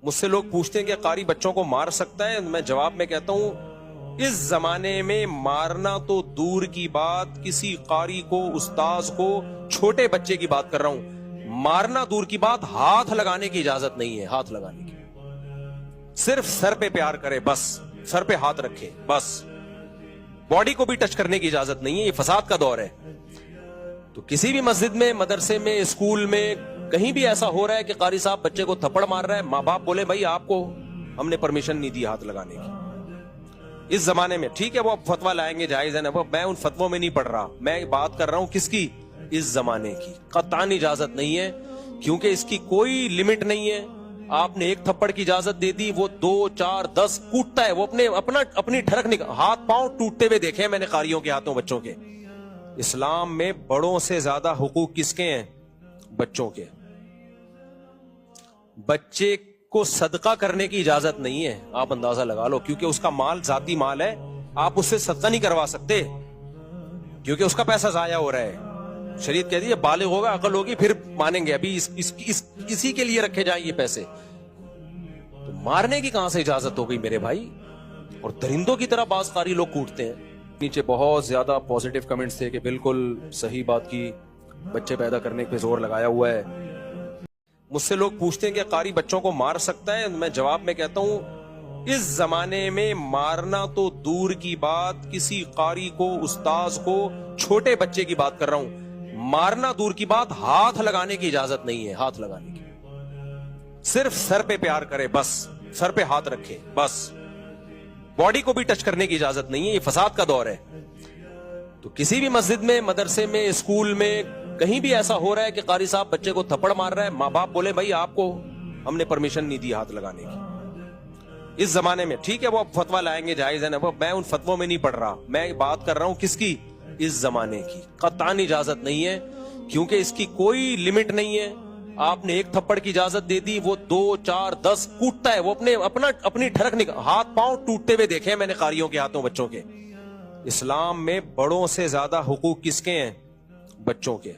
مجھ سے لوگ پوچھتے ہیں کہ قاری بچوں کو مار سکتا ہے؟ میں جواب میں کہتا ہوں اس زمانے میں مارنا تو دور کی بات، کسی قاری کو، استاذ کو، چھوٹے بچے کی بات کر رہا ہوں، مارنا دور کی بات، ہاتھ لگانے کی اجازت نہیں ہے۔ ہاتھ لگانے کی صرف سر پہ پیار کرے بس، سر پہ ہاتھ رکھے بس، باڈی کو بھی ٹچ کرنے کی اجازت نہیں ہے۔ یہ فساد کا دور ہے۔ تو کسی بھی مسجد میں، مدرسے میں، اسکول میں، کہیں بھی ایسا ہو رہا ہے کہ قاری صاحب بچے کو تھپڑ مار رہا ہے، ماں باپ بولے بھائی آپ کو ہم نے پرمیشن نہیں دی ہاتھ لگانے کی۔ اس زمانے میں ٹھیک ہے وہ فتویٰ لائیں گے، جائز ہے نا، میں ان فتووں میں نہیں پڑھ رہا، میں بات کر رہا ہوں کس کی؟ اس زمانے کی۔ قطعاً اجازت نہیں ہے، کیونکہ اس کی کوئی لمٹ نہیں ہے۔ آپ نے ایک تھپڑ کی اجازت دے دی، وہ 2 4 10 کوٹتا ہے، وہ اپنی ٹھڑک نکال، ہاتھ پاؤں ٹوٹتے ہوئے دیکھے میں نے قاریوں کے ہاتھوں بچوں کے۔ اسلام میں بڑوں سے زیادہ حقوق کس کے ہیں؟ بچوں کے۔ بچے کو صدقہ کرنے کی اجازت نہیں ہے، آپ اندازہ لگا لو، کیونکہ اس کا مال ذاتی مال ہے، آپ اس سے صدقہ نہیں کروا سکتے کیونکہ اس کا پیسہ ضائع ہو رہا ہے۔ شریعت کہتی ہے بالغ ہوگا، عقل ہوگی پھر مانیں گے، ابھی اسی کے لیے رکھے جائیں یہ پیسے۔ تو مارنے کی کہاں سے اجازت ہو گئی میرے بھائی؟ اور درندوں کی طرح بعض قاری لوگ کوٹتے ہیں۔ نیچے بہت زیادہ پازیٹیو کمنٹس تھے کہ بالکل صحیح بات کی، بچے پیدا کرنے پہ زور لگایا ہوا ہے۔ مجھ سے لوگ پوچھتے ہیں کہ قاری بچوں کو مار سکتا ہے؟ میں جواب میں کہتا ہوں اس زمانے میں مارنا تو دور کی بات، کسی قاری کو، استاذ کو، چھوٹے بچے کی بات کر رہا ہوں، مارنا دور کی بات، ہاتھ لگانے کی اجازت نہیں ہے۔ ہاتھ لگانے کی صرف سر پہ پیار کرے بس، سر پہ ہاتھ رکھے بس، باڈی کو بھی ٹچ کرنے کی اجازت نہیں ہے۔ یہ فساد کا دور ہے۔ تو کسی بھی مسجد میں، مدرسے میں، اسکول میں، کہیں بھی ایسا ہو رہا ہے کہ قاری صاحب بچے کو تھپڑ مار رہا ہے، ماں باپ بولے بھائی آپ کو ہم نے پرمیشن نہیں دی ہاتھ لگانے کی۔ اس زمانے میں ٹھیک ہے وہ فتویٰ لائیں گے، جائز ہے نا، میں ان فتووں میں نہیں پڑھ رہا، میں بات کر رہا ہوں کس کی؟ اس زمانے کی۔ قطعاً اجازت نہیں ہے، کیونکہ اس کی کوئی لمٹ نہیں ہے۔ آپ نے ایک تھپڑ کی اجازت دے دی، وہ 2 4 10 کوٹتا ہے، وہ اپنی ٹھڑک نکال، ہاتھ پاؤں ٹوٹتے ہوئے دیکھے میں نے قاریوں کے ہاتھوں بچوں کے۔ اسلام میں بڑوں سے زیادہ حقوق کس کے ہیں؟ بچوں کے۔